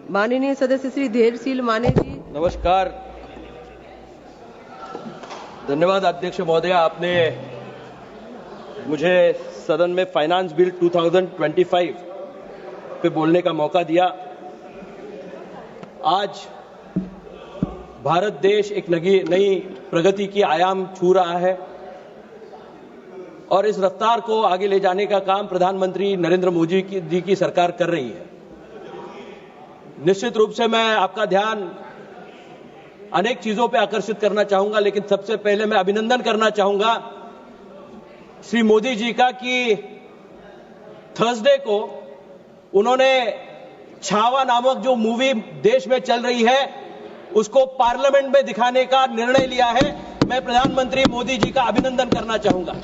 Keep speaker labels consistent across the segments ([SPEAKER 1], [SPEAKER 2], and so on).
[SPEAKER 1] माननीय सदस्य श्री धैर्यशील माने जी।
[SPEAKER 2] नमस्कार, धन्यवाद अध्यक्ष महोदय, आपने मुझे सदन में फाइनेंस बिल 2025 पे बोलने का मौका दिया। आज भारत देश एक नई प्रगति की आयाम छू रहा है और इस रफ्तार को आगे ले जाने का काम प्रधानमंत्री नरेंद्र मोदी जी की सरकार कर रही है। निश्चित रूप से मैं आपका ध्यान अनेक चीजों पर आकर्षित करना चाहूंगा, लेकिन सबसे पहले मैं अभिनंदन करना चाहूंगा श्री मोदी जी का कि थर्सडे को उन्होंने छावा नामक जो मूवी देश में चल रही है उसको पार्लियामेंट में दिखाने का निर्णय लिया है। मैं प्रधानमंत्री मोदी जी का अभिनंदन करना चाहूंगा।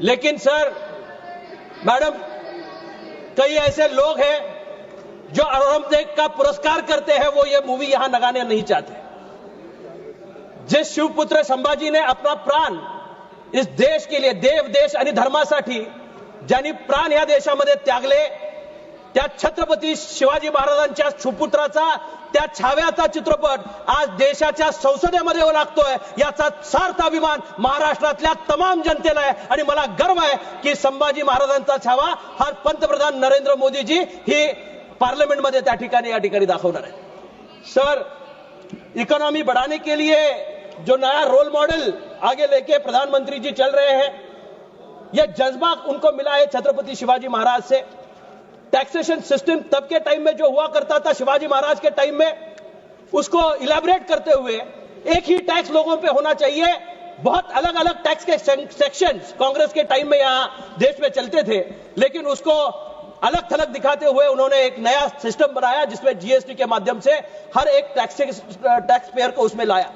[SPEAKER 2] लेकिन सर, मैडम, कई ऐसे लोग हैं जो औरंगजेब का पुरस्कार करते हैं, वो ये मूवी यहां लगाने नहीं चाहते। जिस शिवपुत्र संभाजी ने अपना प्राण इस देश के लिए, देव देश आणि धर्मासाठी ज्यांनी प्राण या देशामध्ये त्यागले, त्या छत्रपती शिवाजी महाराजांच्या सुपुत्राचा, त्या छाव्याचा चित्रपट आज देशाच्या संसदेमध्ये लागतोय, याचा सार्थ अभिमान महाराष्ट्रातल्या तमाम जनतेला आहे। आणि मला गर्व आहे की संभाजी महाराजांचा छावा हा पंतप्रधान नरेंद्र मोदी जी ही पार्लियामेंट में या ठिकाणी दाखवणार है। सर, इकोनॉमी बढ़ाने के लिए जो नया रोल मॉडल आगे लेके प्रधानमंत्री जी चल रहे हैं, यह जज्बा उनको मिला है छत्रपति शिवाजी महाराज से। टैक्सेशन सिस्टम तब के टाइम में जो हुआ करता था शिवाजी महाराज के टाइम में, उसको इलेबोरेट करते हुए एक ही टैक्स लोगों पे होना चाहिए। बहुत अलग अलग टैक्स के सेक्शंस कांग्रेस के टाइम में यहां देश में चलते थे, लेकिन उसको अलग थलग दिखाते हुए उन्होंने एक नया सिस्टम बनाया जिसमें जीएसटी के माध्यम से हर एक टैक्स पेयर को उसमें लाया।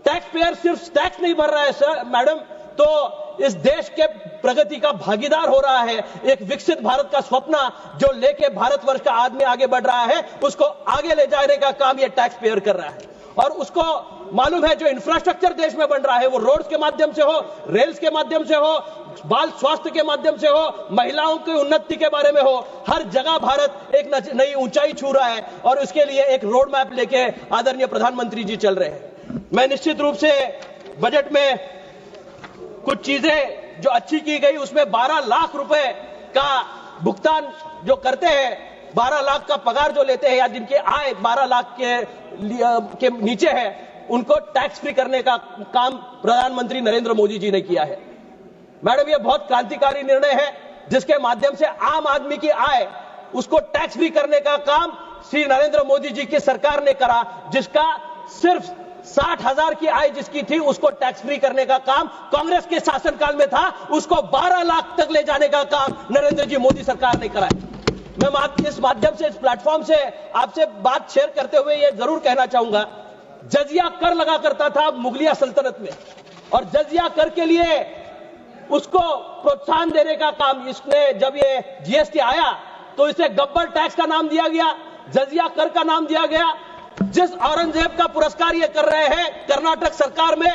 [SPEAKER 2] टैक्स पेयर सिर्फ टैक्स नहीं भर रहा है सर, मैडम, तो इस देश के प्रगति का भागीदार हो रहा है। एक विकसित भारत का स्वप्न जो लेके भारतवर्ष का आदमी आगे बढ़ रहा है, उसको आगे ले जाने का काम ये टैक्स पेयर कर रहा है। और उसको मालूम है जो इंफ्रास्ट्रक्चर देश में बन रहा है, वो रोड्स के माध्यम से हो, रेल्स के माध्यम से हो, बाल स्वास्थ्य के माध्यम से हो, महिलाओं की उन्नति के बारे में हो, हर जगह भारत एक नई ऊंचाई छू रहा है और उसके लिए एक रोड मैप लेके आदरणीय प्रधानमंत्री जी चल रहे हैं। मैं निश्चित रूप से बजट में कुछ चीजें जो अच्छी की गई, उसमें 12 लाख रुपए का भुगतान जो करते हैं, 12 लाख का पगार जो लेते हैं या जिनकी आय 12 लाख के नीचे है, उनको टैक्स फ्री करने का काम प्रधानमंत्री नरेंद्र मोदी जी ने किया है। मैडम, यह बहुत क्रांतिकारी निर्णय है जिसके माध्यम से आम आदमी की आय उसको टैक्स फ्री करने का काम श्री नरेंद्र मोदी जी की सरकार ने करा। जिसका सिर्फ 60,000 की आय जिसकी थी उसको टैक्स फ्री करने का काम कांग्रेस के शासनकाल में था, उसको 12 लाख तक ले जाने का काम नरेंद्र जी मोदी सरकार ने करा है। मैं इस माध्यम से, इस प्लेटफॉर्म से आपसे बात शेयर करते हुए ये जरूर कहना चाहूंगा, जजिया कर लगा करता था मुगलिया सल्तनत में, और जजिया कर के लिए उसको प्रोत्साहन देने का काम इसने, जब ये जीएसटी आया तो इसे गब्बर टैक्स का नाम दिया गया, जजिया कर का नाम दिया गया। जिस औरंगजेब का पुरस्कार ये कर रहे हैं कर्नाटक सरकार में,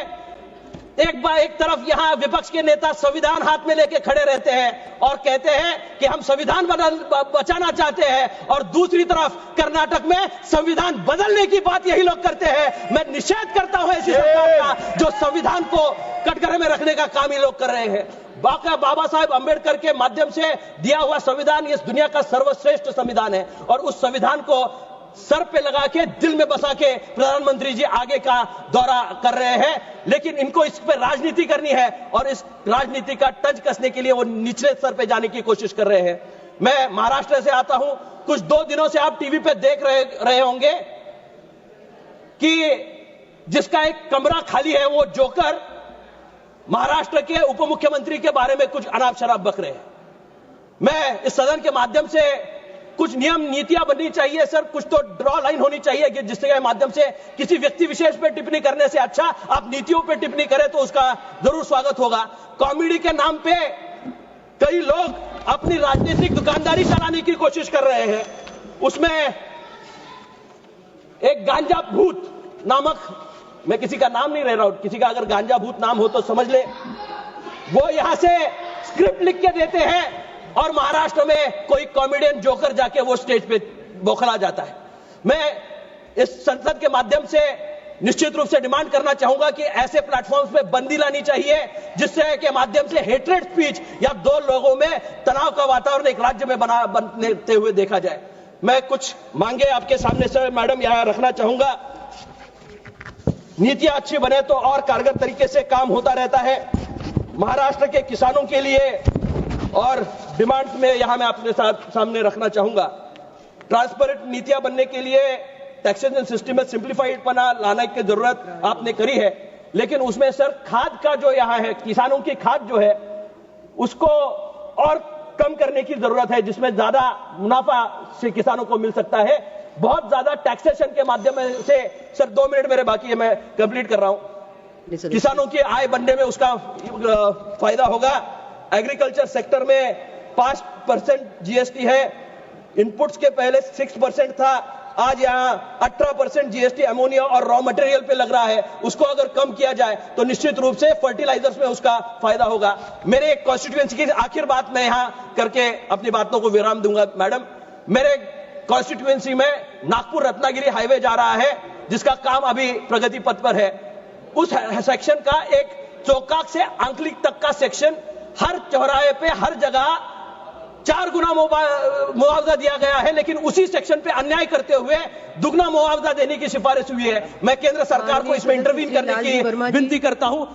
[SPEAKER 2] एक तरफ यहां विपक्ष के नेता संविधान हाथ में लेके खड़े रहते हैं और कहते हैं कि हम संविधान बचाना चाहते हैं, और दूसरी तरफ कर्नाटक में संविधान बदलने की बात यही लोग करते हैं। मैं निषेध करता हूं ऐसी सरकार का जो संविधान को कटघरे में रखने का काम ये लोग कर रहे हैं। बाबा साहेब अंबेडकर के माध्यम से दिया हुआ संविधान इस दुनिया का सर्वश्रेष्ठ संविधान है, और उस संविधान को सर पे लगा के, दिल में बसा के प्रधानमंत्री जी आगे का दौरा कर रहे हैं। लेकिन इनको इस पे राजनीति करनी है और इस राजनीति का टच कसने के लिए वो निचले स्तर पे जाने की कोशिश कर रहे हैं। मैं महाराष्ट्र से आता हूं। कुछ 2 दिनों से आप टीवी पे देख रहे होंगे कि जिसका एक कमरा खाली है, वो जोकर महाराष्ट्र के उप मुख्यमंत्री के बारे में कुछ अनाप शराब बक रहे हैं। मैं इस सदन के माध्यम से, कुछ नियम नीतियां बननी चाहिए सर, कुछ तो ड्रॉ लाइन होनी चाहिए कि जिसके माध्यम से किसी व्यक्ति विशेष पे टिप्पणी करने से अच्छा आप नीतियों पे टिप्पणी करें तो उसका जरूर स्वागत होगा। कॉमेडी के नाम पे कई लोग अपनी राजनीतिक दुकानदारी चलाने की कोशिश कर रहे हैं। उसमें एक गांजा भूत नामक, मैं किसी का नाम नहीं ले रहा हूं, किसी का अगर गांजा भूत नाम हो तो समझ ले, वो यहां से स्क्रिप्ट लिख के देते हैं और महाराष्ट्र में कोई कॉमेडियन जोकर जाके वो स्टेज पे बौखला जाता है। मैं इस संसद के माध्यम से निश्चित रूप से डिमांड करना चाहूंगा कि ऐसे प्लेटफॉर्म्स पे बंदी लानी चाहिए जिससे के माध्यम से हेट्रेड स्पीच या दो लोगों में तनाव का वातावरण एक राज्य में बनते हुए देखा जाए। मैं कुछ मांगे आपके सामने सर मैडम यहां रखना चाहूंगा। नीतियां अच्छी बने तो और कारगर तरीके से काम होता रहता है। महाराष्ट्र के किसानों के लिए और डिमांड्स में यहां मैं अपने सामने रखना चाहूंगा। ट्रांसपेरेंट नीतियां बनने के लिए टैक्सेशन सिस्टम में सिंप्लीफाइड पना लाने की जरूरत आपने करी है, लेकिन उसमें सर खाद का जो यहां है, किसानों की खाद जो है उसको और कम करने की जरूरत है, जिसमें ज्यादा मुनाफा से किसानों को मिल सकता है। बहुत ज्यादा टैक्सेशन के माध्यम से सर 2 मिनट मेरे बाकी है, मैं कंप्लीट कर रहा हूं। किसानों की आय बढ़ने में उसका फायदा होगा। एग्रीकल्चर सेक्टर में 5% जीएसटी है। इनपुट्स के पहले 6% था, आज यहां 18% जीएसटी अमोनिया और रॉ मटेरियल पे लग रहा है। उसको अगर कम किया जाए तो निश्चित रूप से फर्टिलाइजर्स में उसका फायदा होगा। मेरे कॉन्स्टिट्यूएंसी की आखिर बात मैं यहां करके अपनी बातों को विराम दूंगा। मैडम, मेरे कॉन्स्टिट्यूएंसी में नागपुर रत्नागिरी हाईवे जा रहा है, जिसका काम अभी प्रगति पथ पर है। उस सेक्शन का एक चौकाक से आंकलिक तक का सेक्शन, हर चौराहे पे हर जगह 4 गुना मुआवजा दिया गया है, लेकिन उसी सेक्शन पे अन्याय करते हुए दुगना मुआवजा देने की सिफारिश हुई है। मैं केंद्र सरकार को इसमें इंटरवीन करने की विनती करता हूं।